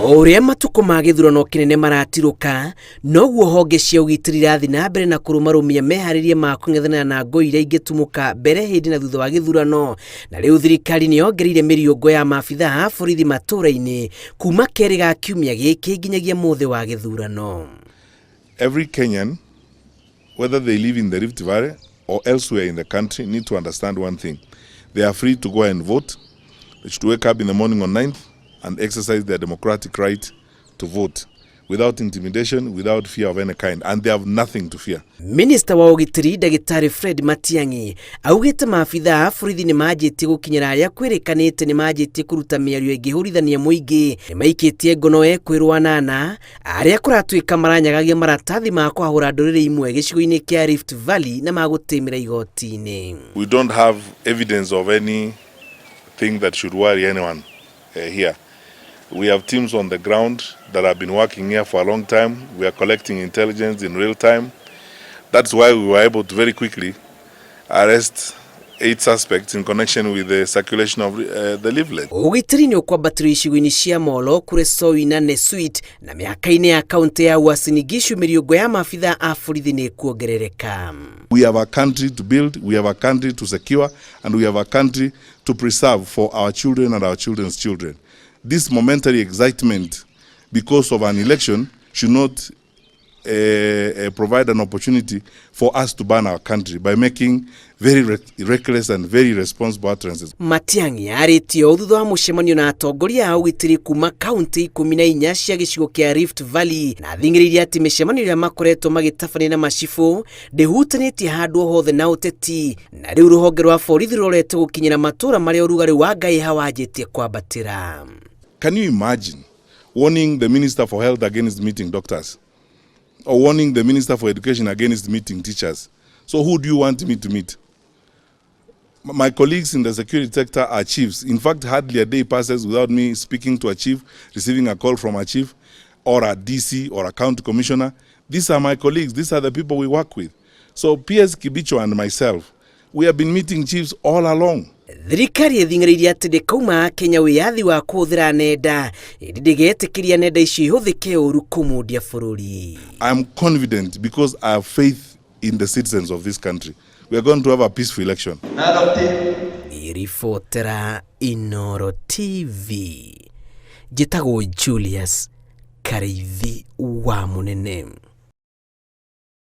Ũrĩa matuko ma gĩthurano kĩnene maratirũka, noguo honge cia ũgitĩri irathi na mbere na kũrũmarũmia meharĩria ma kũng'ethanĩra na ngũĩ iria ingĩtumũka mbere, hĩndĩ na thutha wa gĩthurano. Na rĩu thirikari nĩyongereire mĩriũngo ya maabitha a borithi matũra-inĩ kuma kerĩ ga kiumia gĩkĩ nginyagia mũthĩ wa gĩthurano. Every Kenyan, whether they live in the Rift Valley or elsewhere in the country, need to understand one thing. They are free to go and vote. They should wake up in the morning on 9th and exercise their democratic right to vote without intimidation, without fear of any kind, and they have nothing to fear. Minister wa ũgitĩri Dagĩtarĩ Fred Matiang'i augĩte maabitha a borithi nĩ manjĩtie gũkinyĩra arĩa kwĩrĩkanĩte nĩ manjĩtie kũruta mĩario ĩngĩhũrithania mũingĩ. Nĩ maikĩtie ngono ekwĩrwo anana arĩa kũratuĩka maranyagagia maratathi ma kũhahũra ndũrĩrĩ imwe gĩcigo-inĩ kĩa Rift Valley na magũtĩmĩra igoti-inĩ. We don't have evidence of anything that should worry anyone here. We have teams on the ground that have been working here for a long time. We are collecting intelligence in real time. That's why we were able to very quickly arrest 8 suspects in connection with the circulation of the leaflet. Ũgitĩri nĩ ũkwambatĩrio icigo-inĩ cia Molo, Kuresoi na Nesuit, na mĩhaka-inĩ ya kaunti ya Uasin Gishu mĩriũngo ya maabitha a borithi nĩ kuongerereka. We have a country to build, we have a country to secure, and we have a country to preserve for our children and our children's children. This momentary excitement because of an election should not provide an opportunity for us to ban our country by making very reckless and very irresponsible utterances. Matiang'i arĩtio thutha wa mũcemanio na atongoria a ũgitĩri kuma kaunti 14 cia gĩcigo kĩa Rift Valley, na athing'ĩrĩirie atĩ mĩcemanio ĩrĩa makoretwo magĩtabania na macibũ ndĩhutanĩtie handũ hothe na ũteti, na rĩu rũhonge rwa borithi rũrorete gũkinyĩra matũra marĩa ũrugarĩ wa Ngai hawanjĩtie kwambatĩra. Can you imagine warning the Minister for Health against meeting doctors? Or warning the Minister for Education against meeting teachers? So who do you want me to meet? My colleagues in the security sector are chiefs. In fact, hardly a day passes without me speaking to a chief, receiving a call from a chief, or a DC, or a county commissioner. These are my colleagues. These are the people we work with. So PS Kibicho and myself, we have been meeting chiefs all along. Thirikari ĩthing'ĩrĩirie atĩ ndĩkauma Kenya wĩyathi wa kũhũthĩra nenda, ĩndĩ ndĩgetĩkĩria nenda icio ihũthĩke ũru kũmũndia bũrũri. I am confident because I have faith in the citizens of this country. We are going to have a peaceful election. Iribotera Inooro TV. Njĩtagwo Julius Kareithi wa Mũnene.